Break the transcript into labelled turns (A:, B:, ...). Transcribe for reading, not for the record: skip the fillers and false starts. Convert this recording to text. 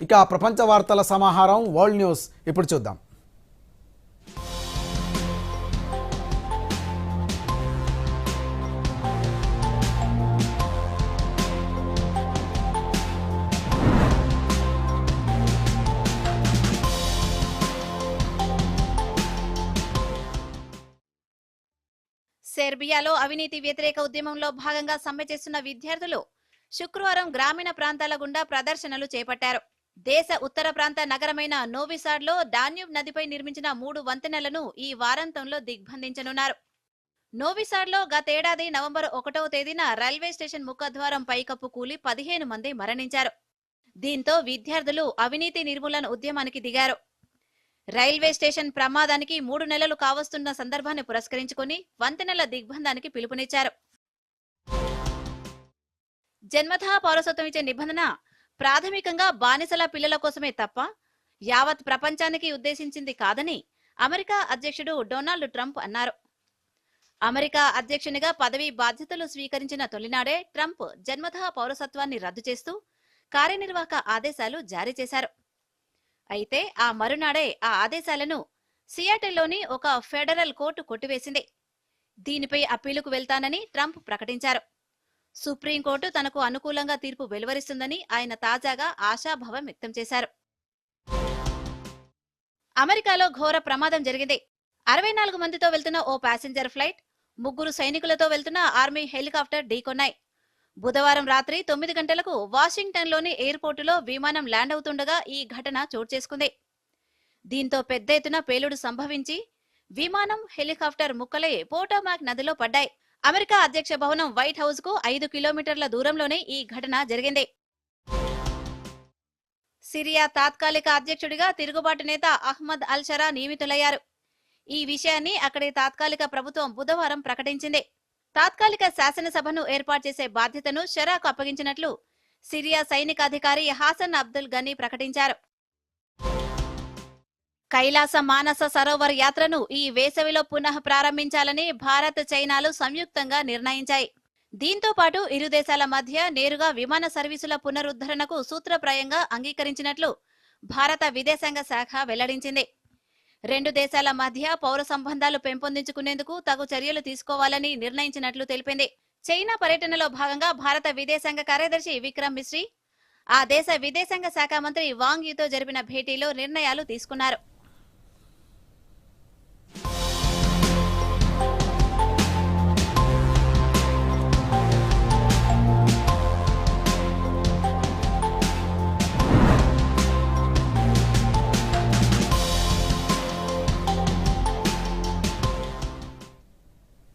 A: ఇక ప్రపంచ వార్తల సమాహారం వరల్డ్ న్యూస్ ఇప్పుడు చూద్దాం.
B: సెర్బియాలో అవినీతి వ్యతిరేక ఉద్యమంలో భాగంగా సమ్మె చేస్తున్న విద్యార్థులు శుక్రవారం గ్రామీణ ప్రాంతాల గుండా ప్రదర్శనలు చేపట్టారు. దేశ ఉత్తర ప్రాంత నగరమైన నోవిసాడ్లో డాన్యూబ్ నదిపై నిర్మించిన 3 వంతెనలను ఈ వారాంతంలో దిగ్బంధించనున్నారు. నోవిసాడ్లో గతేడాది నవంబర్ 1వ తేదీన రైల్వే స్టేషన్ ముఖద్వారం పైకప్పు కూలి 15 మంది మరణించారు. దీంతో విద్యార్థులు అవినీతి నిర్మూలన ఉద్యమానికి దిగారు. రైల్వే స్టేషన్ ప్రమాదానికి 3 నెలలు కావస్తున్న సందర్భాన్ని పురస్కరించుకుని వంతెనల దిగ్బంధానికి పిలుపునిచ్చారు. జన్మతః పౌరసత్వం ఇచ్చే నిబంధన ప్రాథమికంగా బానిసల పిల్లల కోసమే తప్ప యావత్ ప్రపంచానికి ఉద్దేశించింది కాదని అమెరికా అధ్యక్షుడు డొనాల్డ్ ట్రంప్ అన్నారు. అమెరికా అధ్యక్షునిగా పదవీ బాధ్యతలు స్వీకరించిన తొలినాడే ట్రంప్ జన్మతః పౌరసత్వాన్ని రద్దు చేస్తూ కార్యనిర్వాహక ఆదేశాలు జారీ చేశారు. అయితే ఆ మరునాడే ఆ ఆదేశాలను సియాటెల్లోని ఒక ఫెడరల్ కోర్టు కొట్టివేసింది. దీనిపై అప్పీలుకు వెళ్తానని ట్రంప్ ప్రకటించారు. సుప్రీంకోర్టు తనకు అనుకూలంగా తీర్పు వెలువరిస్తుందని ఆయన తాజాగా ఆశాభావం వ్యక్తం చేశారు. అమెరికాలో ఘోర ప్రమాదం జరిగింది. 64 మందితో వెళ్తున్న ఓ ప్యాసింజర్ ఫ్లైట్ 3 సైనికులతో వెళ్తున్న ఆర్మీ హెలికాప్టర్ ఢీకొన్నాయి. బుధవారం రాత్రి 9 గంటలకు వాషింగ్టన్లోని ఎయిర్పోర్టులో విమానం ల్యాండ్ అవుతుండగా ఈ ఘటన చోటు చేసుకుంది. దీంతో పెద్ద ఎత్తున పేలుడు సంభవించి విమానం, హెలికాప్టర్ ముక్కలై పోటోమాక్ నదిలో పడ్డాయి. అమెరికా అధ్యక్ష భవనం వైట్ హౌస్ కు 5 కిలోమీటర్ల దూరంలోనే ఈ ఘటన జరిగింది. సిరియా తాత్కాలిక అధ్యక్షుడిగా తిరుగుబాటు నేత అహ్మద్ అల్ షరా నియమితులయ్యారు. ఈ విషయాన్ని అక్కడి తాత్కాలిక ప్రభుత్వం బుధవారం ప్రకటించింది. తాత్కాలిక శాసనసభను ఏర్పాటు చేసే బాధ్యతను షరాకు అప్పగించినట్లు సిరియా సైనికాధికారి హాసన్ అబ్దుల్ గనీ ప్రకటించారు. కైలాస మానస సరోవర్ యాత్రను ఈ వేసవిలో పునః ప్రారంభించాలని భారత్, చైనాలు సంయుక్తంగా నిర్ణయించాయి. దీంతో పాటు ఇరు దేశాల మధ్య నేరుగా విమాన సర్వీసుల పునరుద్ధరణకు సూత్రప్రాయంగా అంగీకరించినట్లు భారత విదేశాంగ శాఖ వెల్లడించింది. 2 దేశాల మధ్య పౌర సంబంధాలు పెంపొందించుకునేందుకు తగు చర్యలు తీసుకోవాలని నిర్ణయించినట్లు తెలిపింది. చైనా పర్యటనలో భాగంగా భారత విదేశాంగ కార్యదర్శి విక్రమ్ మిశ్రీ ఆ దేశ విదేశాంగ శాఖ మంత్రి వాంగ్ యూతో జరిపిన భేటీలో నిర్ణయాలు తీసుకున్నారు.